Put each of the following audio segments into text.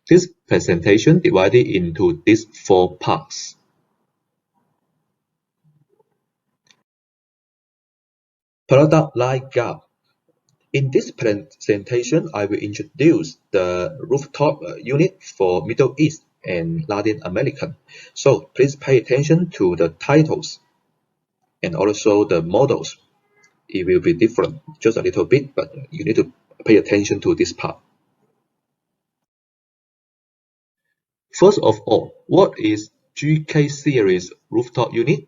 This presentation divided into these 4 parts. Product line gap. In this presentation, I will introduce the rooftop unit for Middle East and Latin American. So please pay attention to the titles and also the models. It will be different just a little bit, but you need to pay attention to this part. First of all, what is GK series rooftop unit?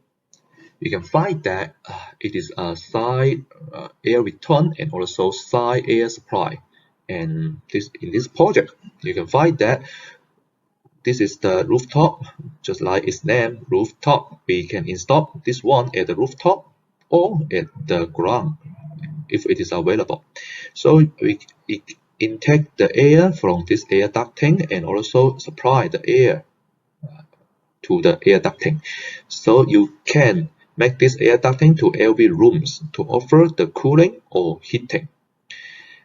You can find that it is a side air return and also side air supply. And in this project, you can find that this is the rooftop, just like its name, rooftop. We can install this one at the rooftop or at the ground if it is available. So it intake the air from this air ducting and also supply the air to the air ducting. So you can make this air ducting to LV rooms to offer the cooling or heating.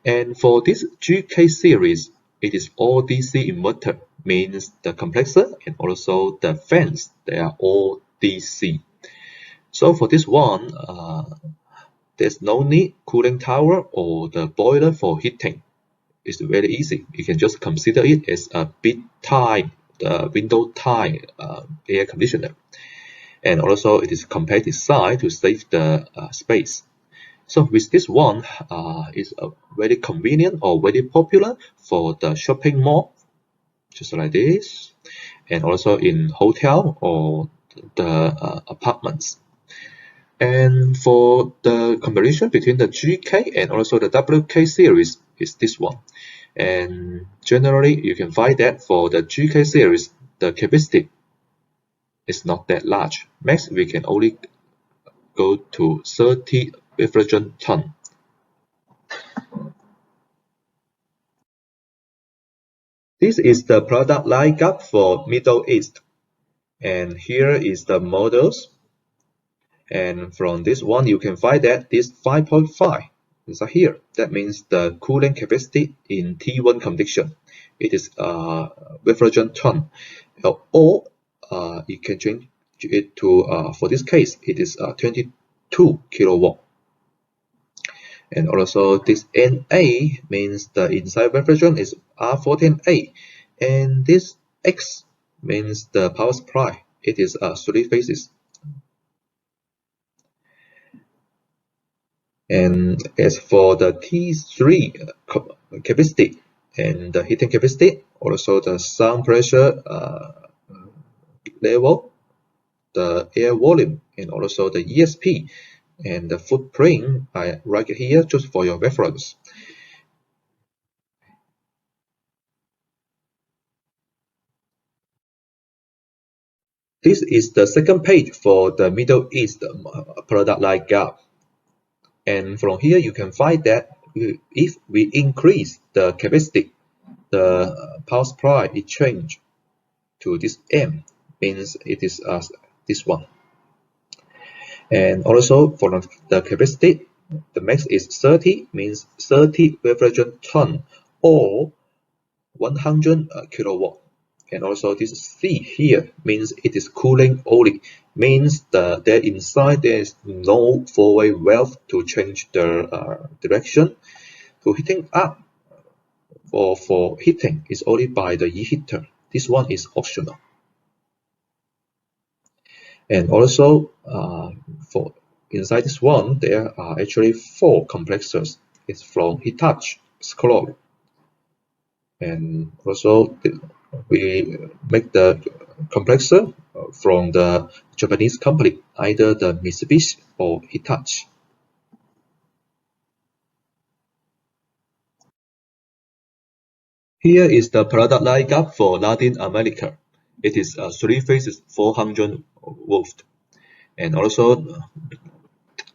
And for this GK series, it is all DC inverter, means the compressor and also the fans, they are all DC. So for this one, there's no need cooling tower or the boiler for heating. It's very easy. You can just consider it as a big type, the window type air conditioner. And also it is compact design to save the space. So with this one, it's very convenient or very popular for the shopping mall, just like this, and also in hotel or the apartments. And for the comparison between the GK and also the WK series is this one. And generally, you can find that for the GK series, the capacity is not that large. Max, we can only go to 30 refrigerant ton. This is the product lineup for Middle East. And here is the models. And from this one, you can find that this 5.5 is here. That means the cooling capacity in T1 condition. It is refrigerant ton. Or you can change it to, for this case, it is 22 kilowatt. And also this NA means the inside refrigerant is R14A. And this X means the power supply. It is 3 phases. And as for the T3 capacity and the heating capacity, also the sound pressure level, the air volume, and also the ESP and the footprint, I write it here just for your reference. This is the second page for the Middle East product lineup. And from here, you can find that if we increase the capacity, the power supply is changed to this M, means it is this one. And also for the capacity, the max is 30, means 30 refrigerant ton or 100 kilowatt. And also this C here means it is cooling only, means that inside there is no four-way valve to change the direction. To heating up or for heating is only by the e-heater. This one is optional. And also for inside this one, there are actually 4 compressors. It's from Hitachi, Scroll. And also we make the compressor from the Japanese company, either the Mitsubishi or Hitachi. Here is the product lineup for Latin America. It is 3 phases, 400 volts. And also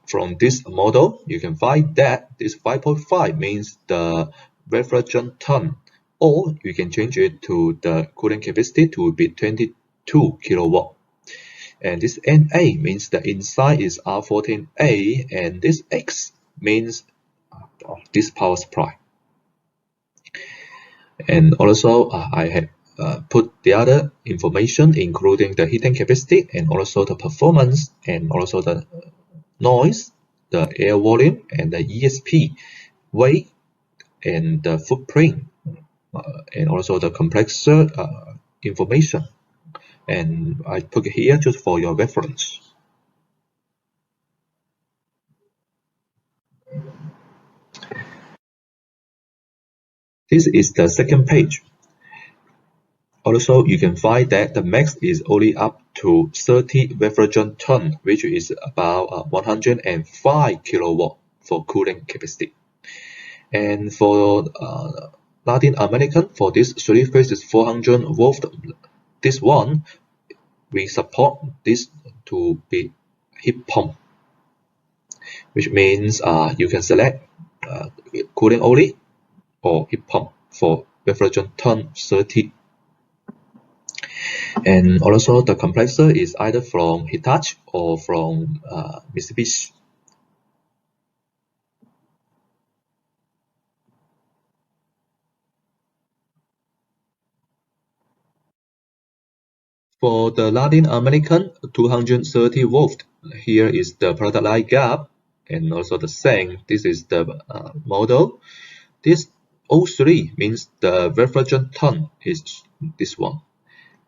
from this model, you can find that this 5.5 means the refrigerant ton, or you can change it to the cooling capacity to be 22 kilowatt. And this NA means the inside is R14A, and this X means this power supply. And also I have put the other information, including the heating capacity and also the performance and also the noise, the air volume, and the ESP, weight, and the footprint, and also the compressor information. And I put it here just for your reference. This is the second page. Also, you can find that the max is only up to 30 refrigerant ton, which is about 105 kilowatt for cooling capacity. And for Latin American, for this 3-phase is 400 volt. This one, we support this to be heat pump, which means you can select cooling only or heat pump for refrigerant ton 30. And also the compressor is either from Hitachi or from Mitsubishi. For the Latin American 230 volt, here is the product line gap and also the same. This is the model. This O3 means the refrigerant ton is this one.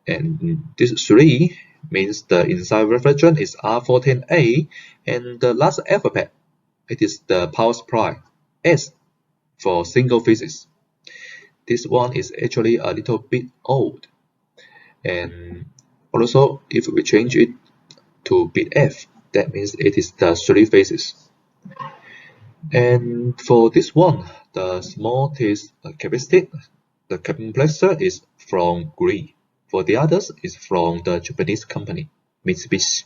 And this 3 means the inside refrigerant is R14A, and the last alphabet, it is the power supply, S for single phases. This one is actually a little bit old. And also, if we change it to bit F, that means it is the 3 phases. And for this one, the smallest capacity, the compressor is from Gree. For the others, is from the Japanese company, Mitsubishi.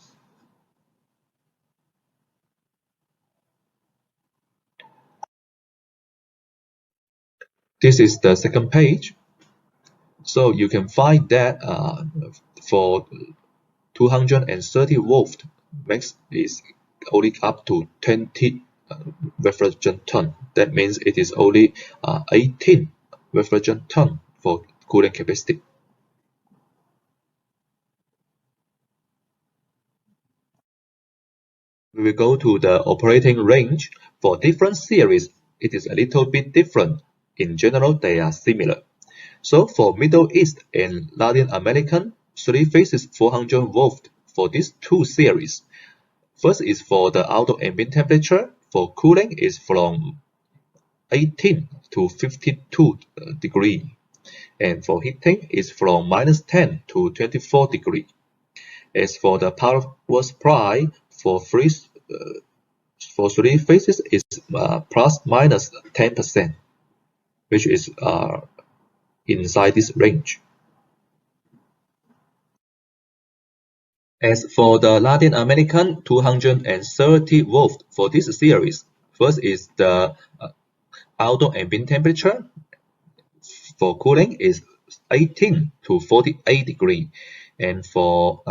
This is the second page. So you can find that for 230 volt, max is only up to 20 refrigerant ton. That means it is only 18 refrigerant ton for cooling capacity. We will go to the operating range. For different series, it is a little bit different. In general, they are similar. So for Middle East and Latin American, 3 phases 400 volt for these two series. First is for the outdoor ambient temperature. For cooling is from 18 to 52 degree. And for heating is from -10 to 24 degree. As for the power supply for for 3 phases is plus minus 10%, which is inside this range. As for the Latin American 230 volt for this series, first is the outdoor ambient temperature. For cooling is 18 to 48 degree, and for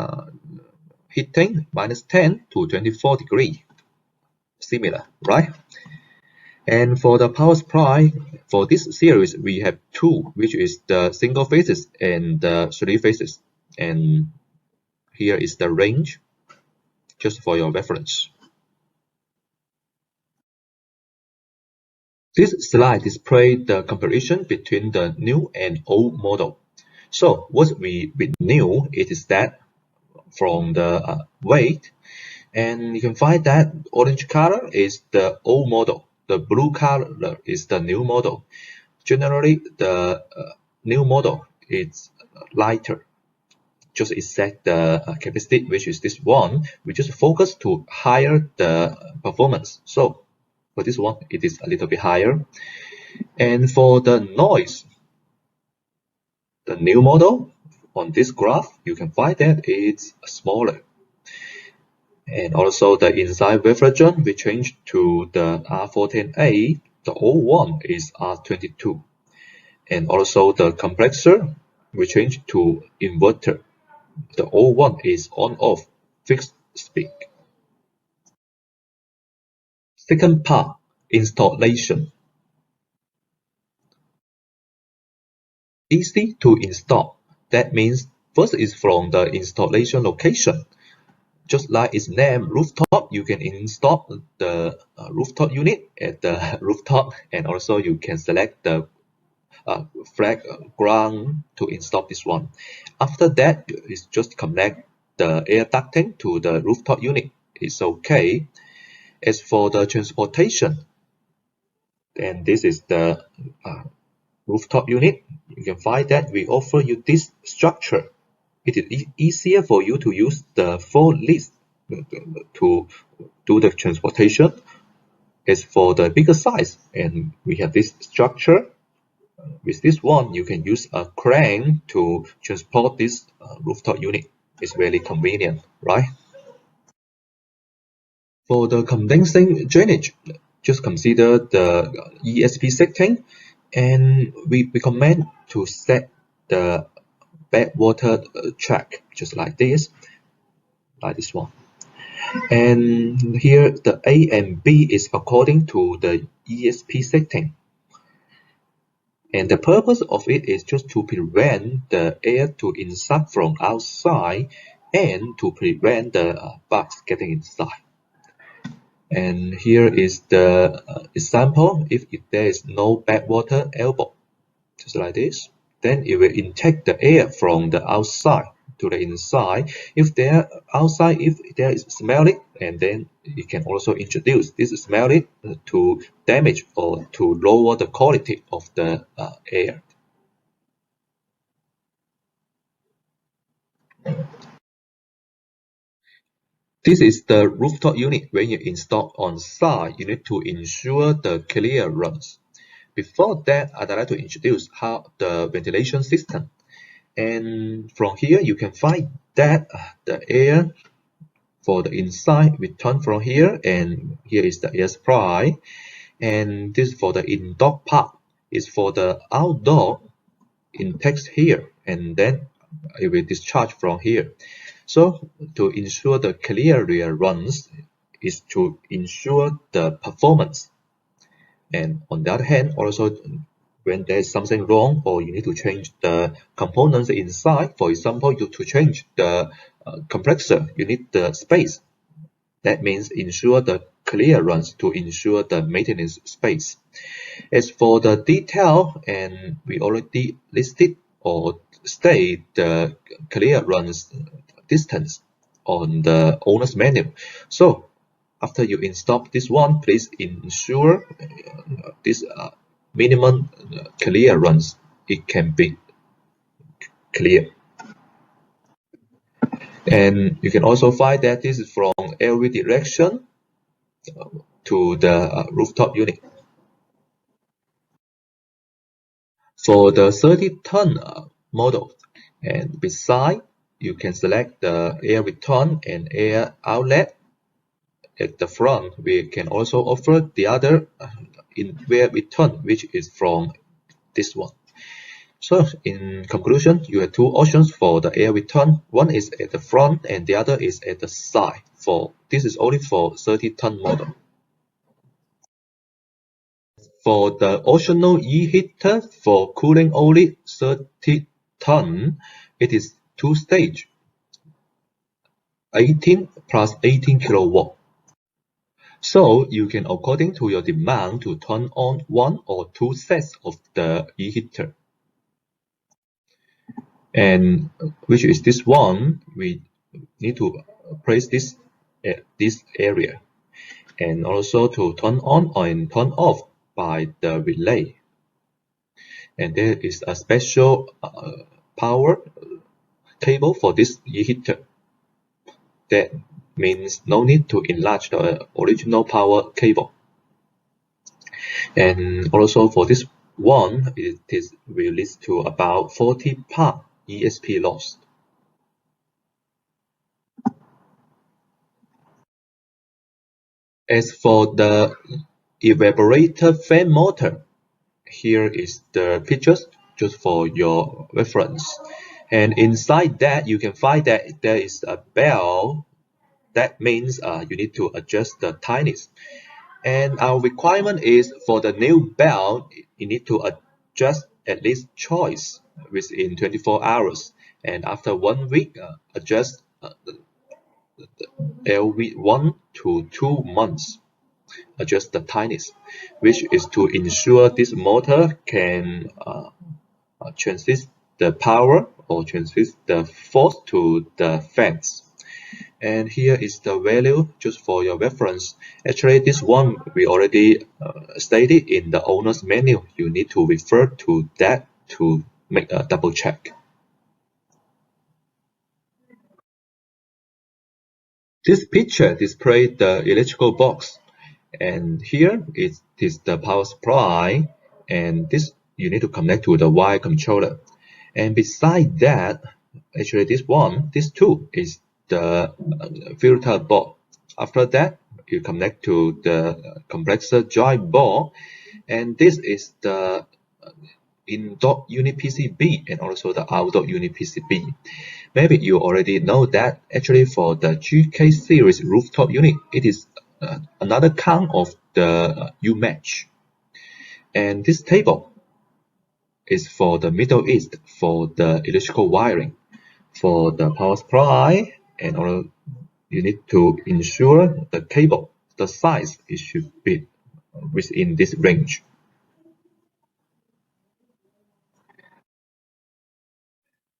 heating -10 to 24 degree. Similar, right? And for the power supply, for this series, we have two, which is the single phases and the 3 phases. And here is the range, just for your reference. This slide displays the comparison between the new and old model. So what we new, it is that from the weight, and you can find that orange color is the old model, the blue color is the new model. Generally, the new model is lighter. Just set the capacity, which is this one. We just focus to higher the performance. So for this one, it is a little bit higher. And for the noise, the new model on this graph, you can find that it's smaller. And also the inside refrigerant, we change to the R14A. The old one is R22. And also the compressor, we change to inverter. The old one is on-off, fixed speed. Second part, installation. Easy to install. That means first is from the installation location. Just like its name, rooftop, you can install the rooftop unit at the rooftop, and also you can select the flag ground to install this one. After that, it's just connect the air ducting to the rooftop unit. It's okay. As for the transportation, and this is the rooftop unit, you can find that we offer you this structure. It is easier for you to use the forklift to do the transportation. As for the bigger size, and we have this structure. With this one, you can use a crane to transport this rooftop unit. It's very convenient, right? For the condensing drainage, just consider the ESP setting, and we recommend to set the backwater track just like this one. And here the A and B is according to the ESP setting. And the purpose of it is just to prevent the air to insert from outside and to prevent the bugs getting inside. And here is the example. If there is no backwater elbow, just like this, then it will intake the air from the outside to the inside. If there is smelling, and then you can also introduce this smelling to damage or to lower the quality of the air. This is the rooftop unit. When you install on site, you need to ensure the clearance. Before that, I'd like to introduce how the ventilation system. And from here, you can find that the air for the inside we turn from here, and here is the air supply. And this for the indoor part is for the outdoor intakes here, and then it will discharge from here. So to ensure the clearance is to ensure the performance. And on the other hand, also when there's something wrong or you need to change the components inside, for example, to change the compressor, you need the space. That means ensure the clearance to ensure the maintenance space. As for the detail, and we already listed or state the clearance distance on the owner's manual. So after you install this one, please ensure this minimum clearance, it can be clear. And you can also find that this is from every direction to the rooftop unit. For the 30-ton model, and beside you can select the air return and air outlet. At the front, we can also offer the other in air return, which is from this one. So in conclusion, you have two options for the air return. One is at the front and the other is at the side. This is only for 30-ton model. For the optional e-heater for cooling only 30-ton, it is two-stage, 18 plus 18 kilowatt. So you can, according to your demand, to turn on one or two sets of the e-heater. And which is this one, we need to place this at this area, and also to turn on and turn off by the relay. And there is a special power cable for this e-heater. That means no need to enlarge the original power cable. And also for this one, it is released to about 40 part ESP loss. As for the evaporator fan motor, here is the pictures just for your reference. And inside that, you can find that there is a bell. That means you need to adjust the tightness. And our requirement is for the new bell, you need to adjust at least twice within 24 hours, and after 1 week, adjust every 1 to 2 months. Adjust the tightness, which is to ensure this motor can transmit the power or transmit the force to the fans. And here is the value just for your reference. Actually, this one we already stated in the owner's manual. You need to refer to that to make a double check. This picture displays the electrical box, and here it is the power supply, and this you need to connect to the wire controller. And beside that, actually this two is the filter board. After that, you connect to the compressor drive board, and this is the indoor unit PCB and also the outdoor unit PCB. Maybe you already know that actually for the GK series rooftop unit, it is another kind of the U-match. And this table is for the Middle East for the electrical wiring. For the power supply, and also you need to ensure the cable, the size, it should be within this range.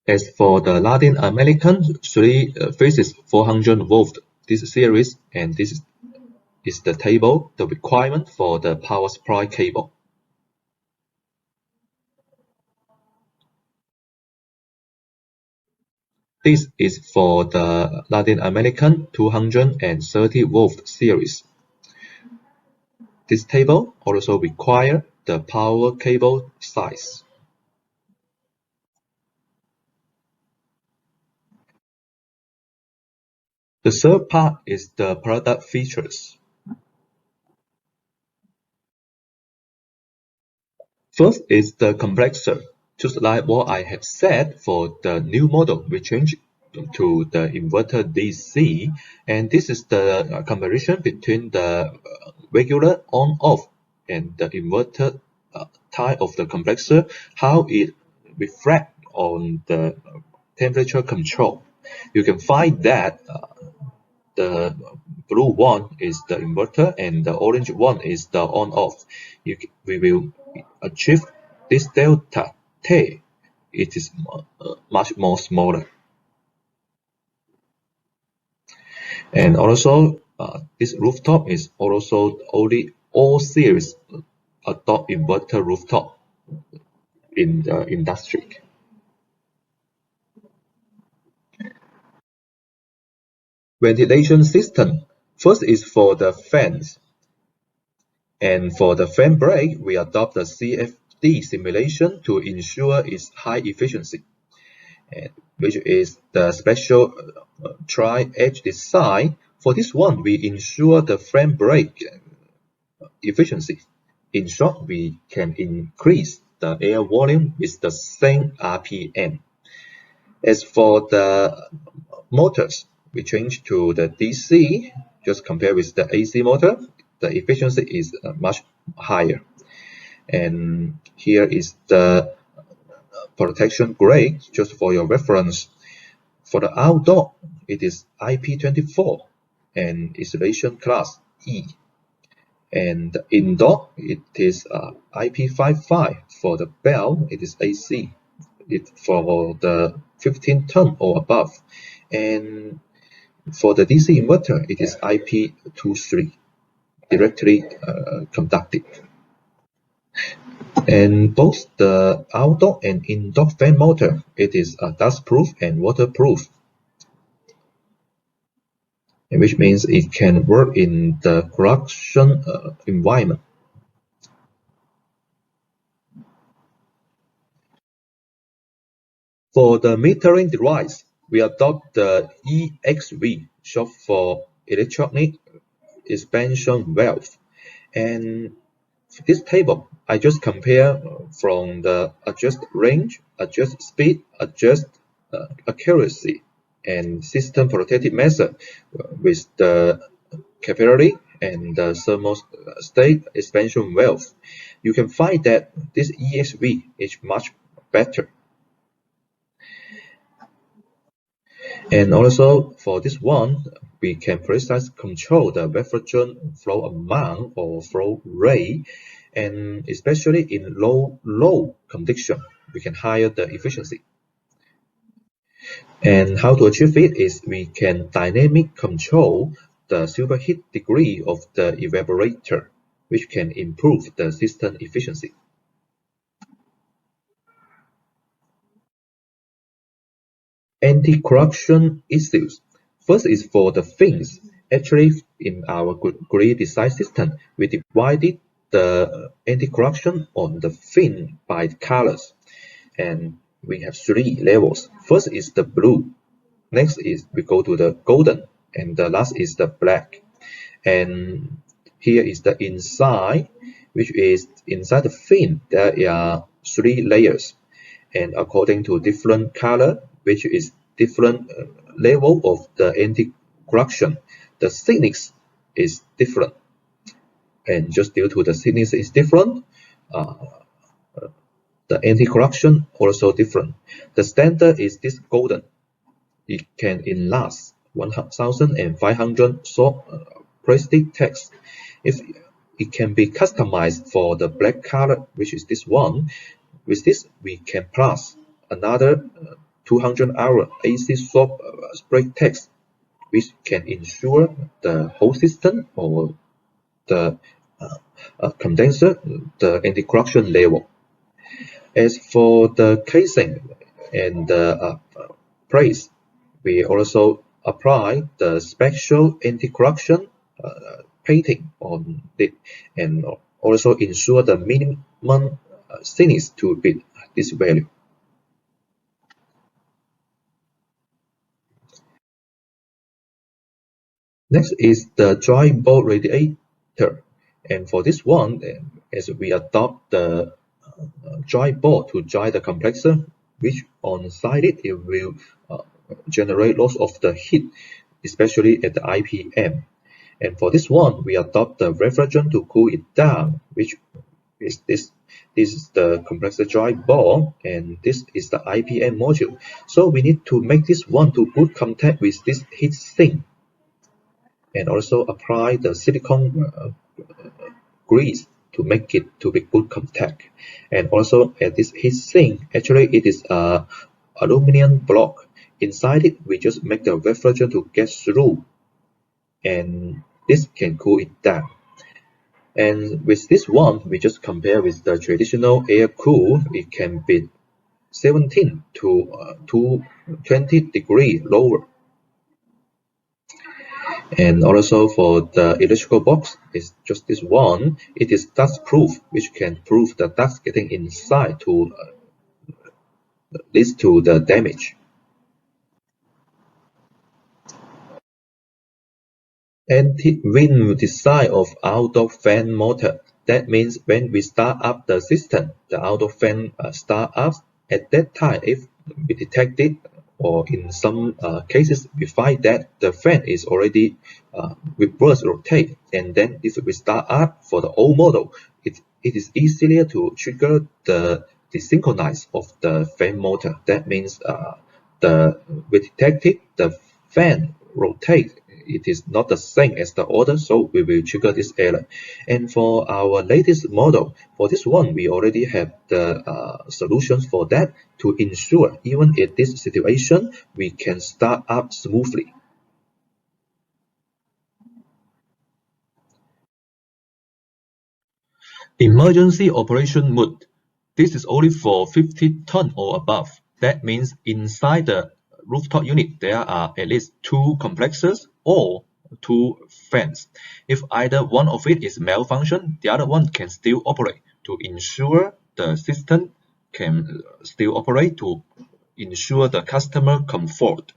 As for the Latin American 3 phases 400 volt this series, and this is the table, the requirement for the power supply cable. This is for the Latin American 230 volt series. This table also requires the power cable size. The third part is the product features. First is the compressor. Just like what I have said, for the new model, we change to the inverter DC, and this is the comparison between the regular on-off and the inverter type of the compressor, how it reflects on the temperature control. You can find that the blue one is the inverter and the orange one is the on-off. We will achieve this delta T. It is much more smaller. And also, this rooftop is also only all series adopt inverter rooftop in the industry. Ventilation system. First is for the fans. And for the fan brake, we adopt the CFD simulation to ensure its high efficiency, which is the special tri-edge design. For this one, we ensure the fan brake efficiency. In short, we can increase the air volume with the same RPM. As for the motors, we change to the DC. Just compare with the AC motor, the efficiency is much higher. And here is the protection grade, just for your reference. For the outdoor, it is IP24 and insulation class E. And the indoor, it is IP55. For the bell, it is AC. For the 15 ton or above. And for the DC inverter, it is IP23, directly conductive. And both the outdoor and indoor fan motor, it is dust-proof and waterproof, which means it can work in the production environment. For the metering device, we adopt the EXV, short for electronic expansion valve. And this table, I just compare from the adjust range, adjust speed, adjust accuracy, and system protective method with the capillary and the thermostat expansion valve. You can find that this EXV is much better And also for this one, we can precisely control the refrigerant flow amount or flow rate, and especially in low condition, we can higher the efficiency. And how to achieve it is we can dynamic control the superheat degree of the evaporator, which can improve the system efficiency. Anti-corruption issues. First is for the fins. Actually, in our grid design system, we divided the anti-corruption on the fin by colors, and we have 3 levels. First is the blue. Next is we go to the golden, and the last is the black. And here is the inside, which is inside the fin. There are 3 layers, and according to different color, which is different level of the anti-corruption, the thickness is different. And just due to the thickness is different, the anti-corruption also different. The standard is this golden. It can last 1,500 short plastic text. If it can be customized for the black color, which is this one, with this we can plus another 200-hour AC short spray text, which can ensure the whole system or the condenser, the anti-corruption level. As for the casing and the brace, we also apply the special anti-corruption painting on it, and also ensure the minimum thickness to beat this value. Next is the dry ball radiator, and for this one, as we adopt the dry ball to dry the compressor, which on side it will generate lots of the heat, especially at the IPM. And for this one, we adopt the refrigerant to cool it down, which is this. This is the compressor dry ball, and this is the IPM module. So we need to make this one to good contact with this heat sink, and also apply the silicone grease to make it to be good contact. And also at this heat sink, actually it is a aluminum block. Inside it, we just make the refrigerant to get through, and this can cool it down. And with this one, we just compare with the traditional air cool. It can be 17 to 220 degree lower. And also for the electrical box, it's just this one. It is dust proof, which can prove the dust getting inside to leads to the damage. Anti-wind design of outdoor fan motor. That means when we start up the system, the outdoor fan start up. At that time, if we detect it, or in some cases we find that the fan is already reverse rotate, and then if we start up for the old model, it is easier to trigger the desynchronize of the fan motor. That means we detected the fan rotate, it is not the same as the order, so we will trigger this error. And for our latest model, for this one, we already have the solutions for that to ensure even in this situation, we can start up smoothly. Emergency operation mode. This is only for 50 ton or above. That means inside the rooftop unit, there are at least 2 complexers or 2 fans. If either one of it is malfunction, the other one can still operate to ensure the system can still operate to ensure the customer comfort.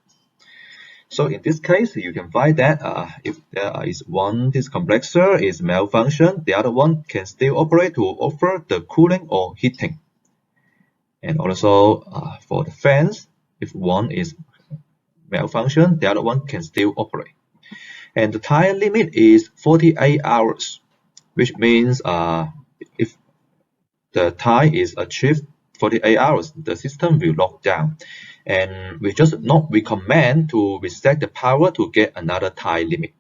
So in this case, you can find that if there is one, this complexer is malfunction, the other one can still operate to offer the cooling or heating. And also for the fans, if one is malfunction, the other one can still operate. And the time limit is 48 hours, which means if the time is achieved 48 hours, the system will lock down. And we just not recommend to reset the power to get another time limit.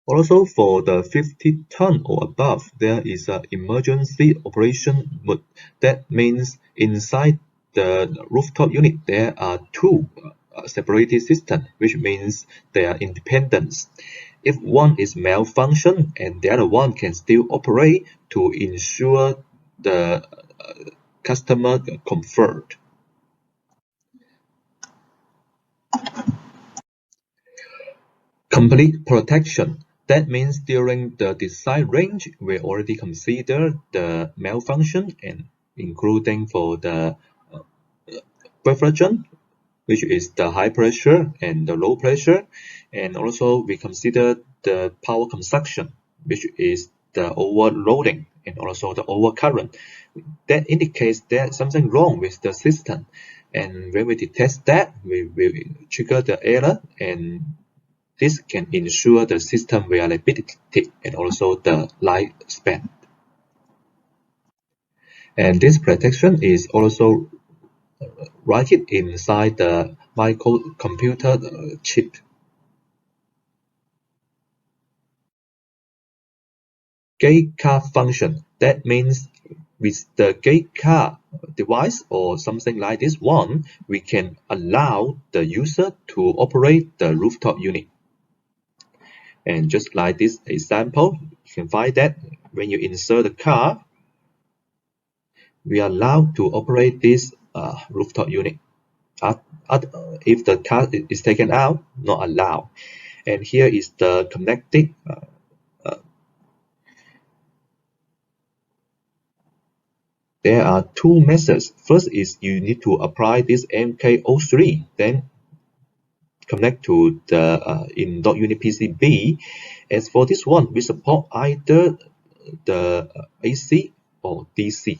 Also, for the 50 ton or above, there is an emergency operation mode. That means inside the rooftop unit, there are two separated systems, which means they are independent. If one is malfunction and the other one can still operate to ensure the customer comfort. Complete protection. That means during the design range, we already consider the malfunction and including for the refrigerant, which is the high pressure and the low pressure. And also we consider the power consumption, which is the overloading and also the overcurrent. That indicates that something wrong with the system. And when we detect that, we will trigger the error, and this can ensure the system reliability and also the lifespan. And this protection is also right inside the microcomputer chip. Gate car function. That means with the gate car device or something like this one, we can allow the user to operate the rooftop unit. And just like this example, you can find that when you insert the car, we are allowed to operate this rooftop unit. If the car is taken out, not allowed. And here is the connected there are two methods. First is you need to apply this MK03, then connect to the in .unit PCB. As for this one, we support either the AC or DC.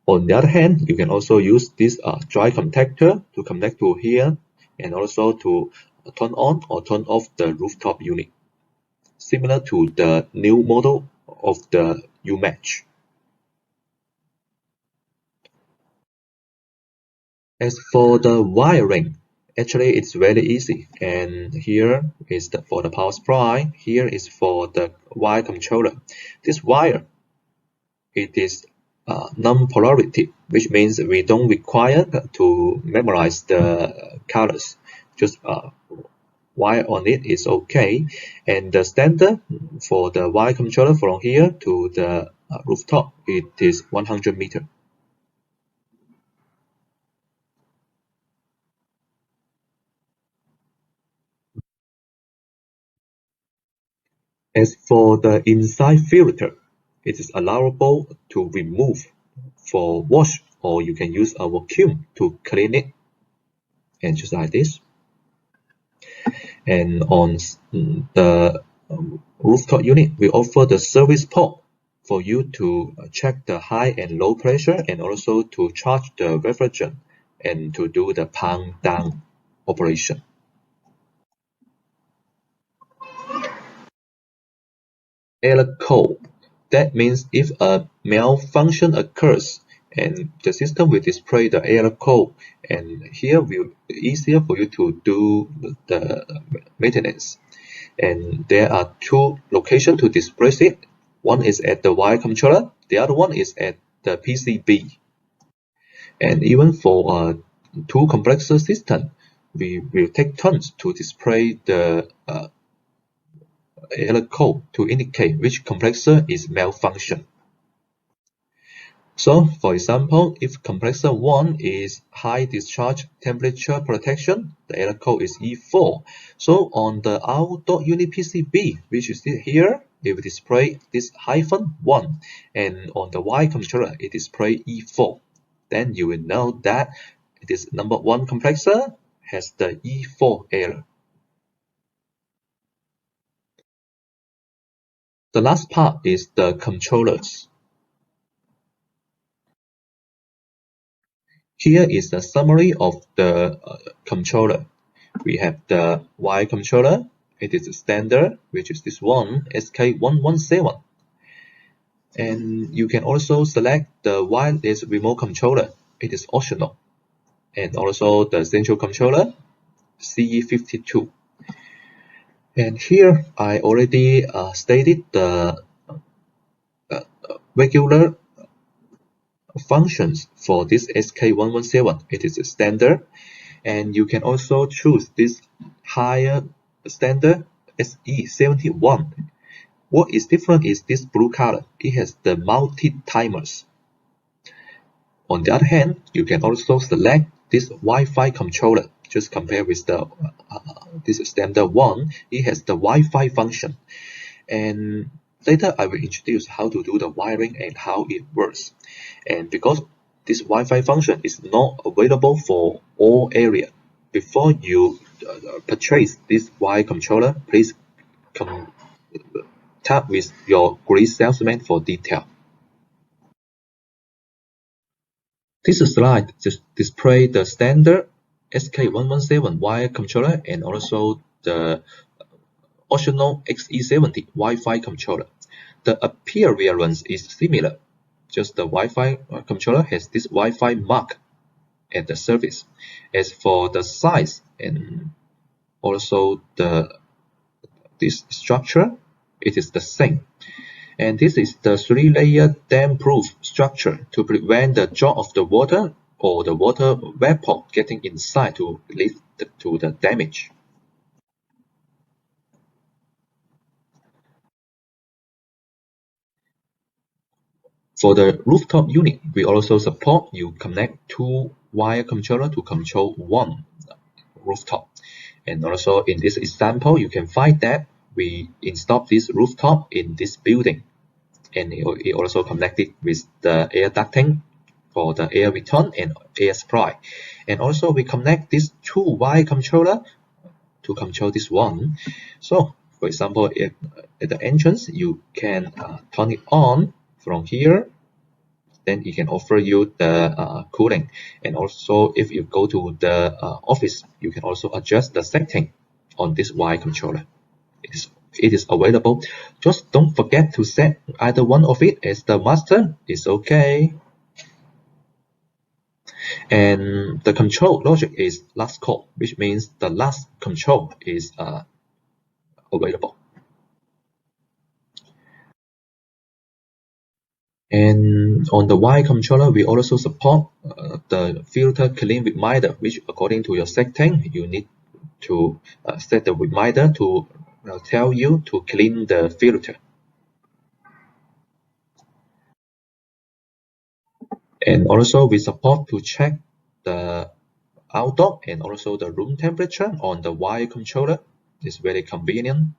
On the other hand, you can also use this dry contactor to connect to here and also to turn on or turn off the rooftop unit, similar to the new model of the UMatch. As for the wiring, actually it's very easy. And here is for the power supply. Here is for the wire controller. This wire, it is non-polarity, which means we don't require to memorize the colors. Just wire on it is okay. And the standard for the wire controller from here to the rooftop, it is 100 meters. As for the inside filter, it is allowable to remove for wash, or you can use a vacuum to clean it, and just like this. And on the rooftop unit, we offer the service port for you to check the high and low pressure and also to charge the refrigerant and to do the pump down operation. Error code. That means if a malfunction occurs and the system will display the error code, and here will be easier for you to do the maintenance. And there are two locations to display it. One is at the wire controller, the other one is at the PCB. And even for a two complexer system, we will take turns to display the error code to indicate which compressor is malfunction. So, for example, if compressor 1 is high discharge temperature protection, the error code is E4. So on the outdoor unit PCB, which is here, it will display this -1, and on the Y controller, it displays E4. Then you will know that this number 1 compressor has the E4 error. The last part is the controllers. Here is the summary of the controller. We have the Y controller. It is standard, which is this one, SK117. And you can also select the wireless remote controller. It is optional. And also the central controller CE52. And here I already stated the regular functions for this SK117. It is a standard, and you can also choose this higher standard SE71. What is different is this blue color. It has the multi-timers. On the other hand, you can also select this Wi-Fi controller. Just compare with the this standard one. It has the Wi-Fi function, and later I will introduce how to do the wiring and how it works. And because this Wi-Fi function is not available for all area, before you purchase this Wi-Fi controller, please contact with your great salesman for detail. This slide just displays the standard SK117 wire controller and also the optional XE70 Wi-Fi controller. The appearance is similar, just the Wi-Fi controller has this Wi-Fi mark at the surface. As for the size and also this structure, it is the same. And this is the 3-layer dam-proof structure to prevent the drop of the water or the water vapor getting inside to lead to the damage. For the rooftop unit, we also support you connect 2 wire controller to control 1 rooftop. And also in this example, you can find that we installed this rooftop in this building. And it also connected with the air ducting for the air return and air supply. And also we connect this 2 wire controller to control this one. So for example, if at the entrance you can turn it on from here, then it can offer you the cooling. And also if you go to the office, you can also adjust the setting on this wire controller. It is available. Just don't forget to set either one of it as the master. It's okay. And the control logic is last call, which means the last control is available. And on the Y controller, we also support the filter clean reminder, which according to your setting, you need to set the reminder to tell you to clean the filter. And also we support to check the outdoor and also the room temperature on the wire controller. It's very convenient.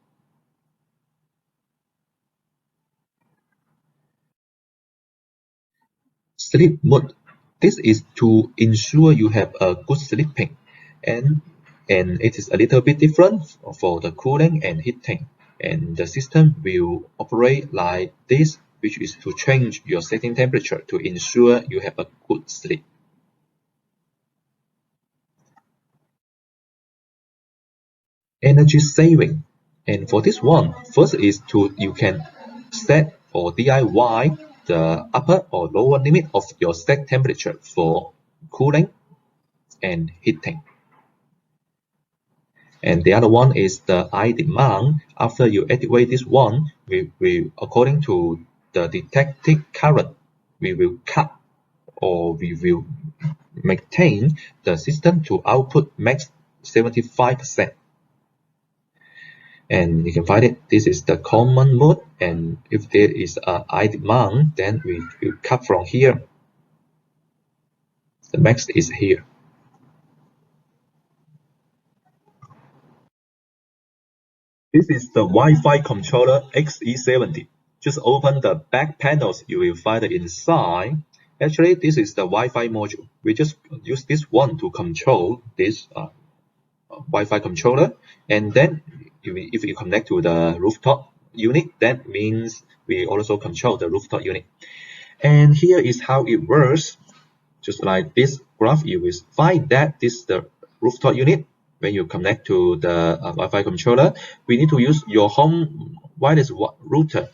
Sleep mode. This is to ensure you have a good sleeping, and it is a little bit different for the cooling and heating. And the system will operate like this, which is to change your setting temperature to ensure you have a good sleep. Energy saving. And for this one, first is you can set or DIY the upper or lower limit of your set temperature for cooling and heating. And the other one is the eye demand. After you activate this one, we according to the detected current, we will cut or we will maintain the system to output max 75%. And you can find it. This is the common mode, and if there is a high demand, then we will cut from here. The max is here. This is the Wi-Fi controller XE70. Just open the back panels, you will find it inside. Actually, this is the Wi-Fi module. We just use this one to control this Wi-Fi controller, and then if you connect to the rooftop unit, that means we also control the rooftop unit. And here is how it works. Just like this graph, you will find that this is the rooftop unit. When you connect to the Wi-Fi controller, we need to use your home wireless router.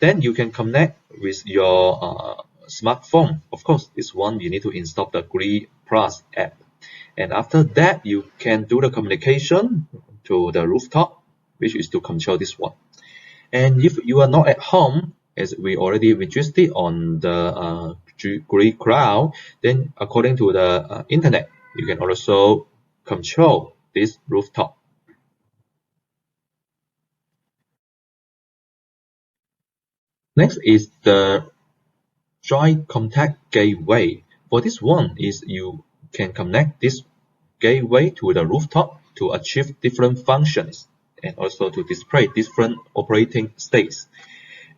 Then you can connect with your smartphone. Of course, this one you need to install the GK Plus app. And after that, you can do the communication to the rooftop, which is to control this one. And if you are not at home, as we already registered on the GK Cloud, then according to the internet, you can also control this rooftop. Next is the joint contact gateway. For this one is you can connect this gateway to the rooftop to achieve different functions and also to display different operating states.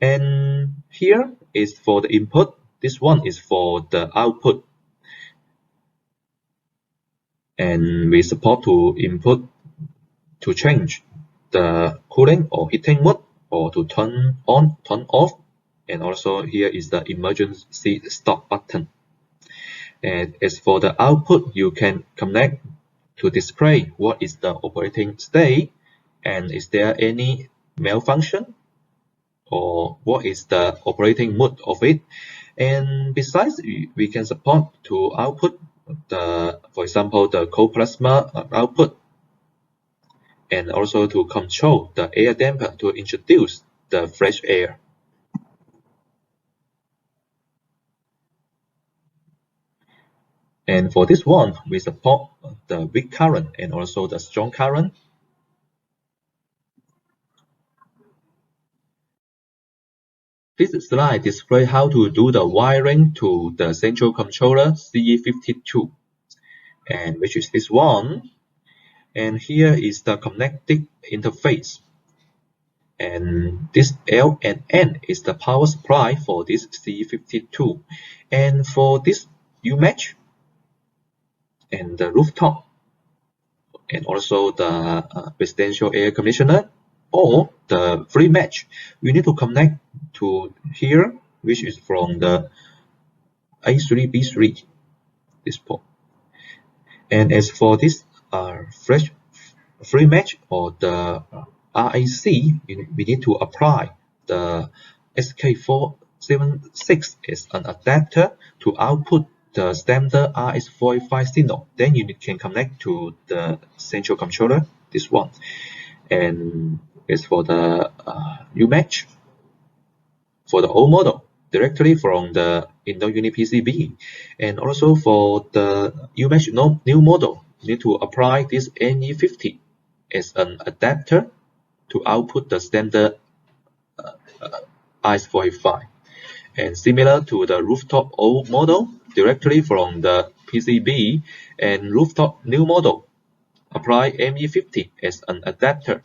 And here is for the input. This one is for the output. And we support to input to change the cooling or heating mode or to turn on, turn off. And also here is the emergency stop button. And as for the output, you can connect to display what is the operating state and is there any malfunction or what is the operating mode of it. And besides, we can support to output the, for example, the cold plasma output, and also to control the air damper to introduce the fresh air. And for this one, we support the weak current and also the strong current. This slide displays how to do the wiring to the central controller CE52, and which is this one. And here is the connected interface. And this L and N is the power supply for this CE52. And for this UMatch and the rooftop and also the residential air conditioner or the free match, we need to connect to here, which is from the A3B3, this port. And as for this free match or the RAC, we need to apply the SK476 as an adapter to output the standard RS485 signal. Then you can connect to the central controller, this one. And as for the UMatch, for the old model, directly from the indoor unit PCB. And also for the UMatch new model, you need to apply this NE50 as an adapter to output the standard RS485. And similar to the rooftop old model, directly from the PCB and rooftop new model, apply ME50 as an adapter.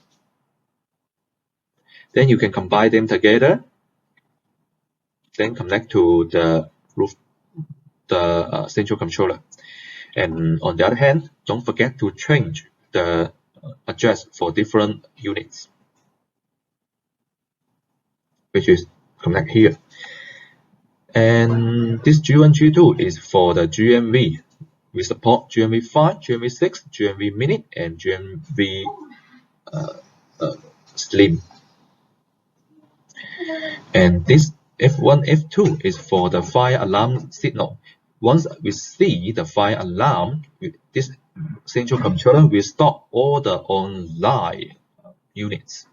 Then you can combine them together, then connect to the central controller. And on the other hand, don't forget to change the address for different units, which is connect here. And this G1, G2 is for the GMV. We support GMV5, GMV6, GMV Mini, and GMV Slim. And this F1, F2 is for the fire alarm signal. Once we see the fire alarm, this central controller will stop all the online units.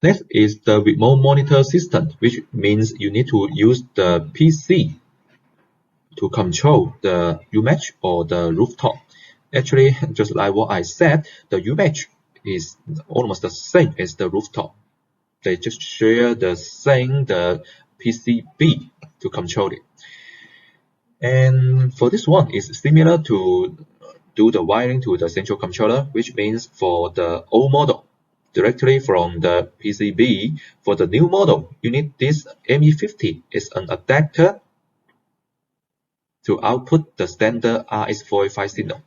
Next is the remote monitor system, which means you need to use the PC to control the UMatch or the rooftop. Actually, just like what I said, the UMatch is almost the same as the rooftop. They just share the same PCB to control it. And for this one, it's similar to do the wiring to the central controller, which means for the old model, directly from the PCB. For the new model, you need this ME50 as an adapter to output the standard RS485 signal.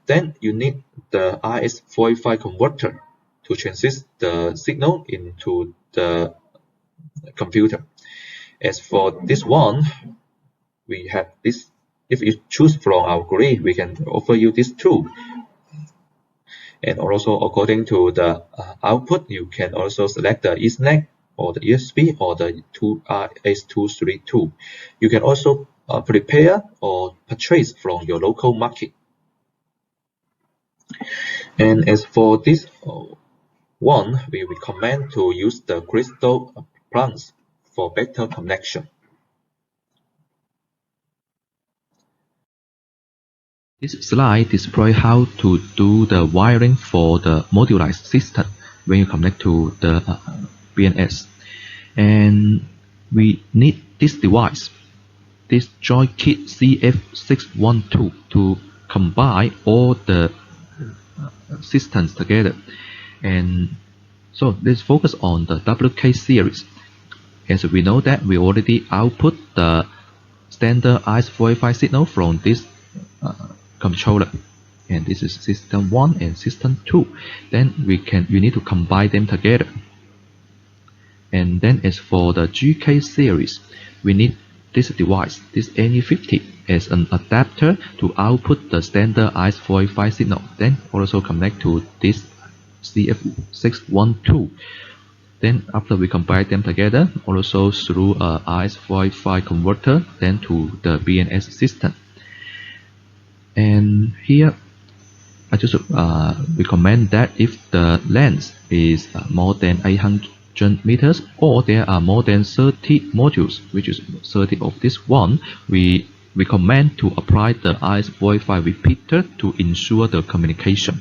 Then you need the RS485 converter to transmit the signal into the computer. As for this one, we have this. If you choose from our grid, we can offer you this too. And also according to the output, you can also select the Ethernet or the USB or the RS232. You can also prepare or purchase from your local market. And as for this one, we recommend to use the crystal plugs for better connection. This slide displays how to do the wiring for the modularized system when you connect to the BNS. And we need this device, this joystick CF612, to combine all the systems together. And so let's focus on the WK series. As we know that we already output the standard ICE485 signal from this controller, and this is system 1 and system 2. Then you need to combine them together. And then as for the GK series, we need this device, this NE50, as an adapter to output the standard ICE485 signal, then also connect to this CF612. Then after we combine them together, also through a ICE485 converter, then to the BNS system. And here I just recommend that if the length is more than 800 meters, or there are more than 30 modules, which is 30 of this one, we recommend to apply the ICE485 repeater to ensure the communication.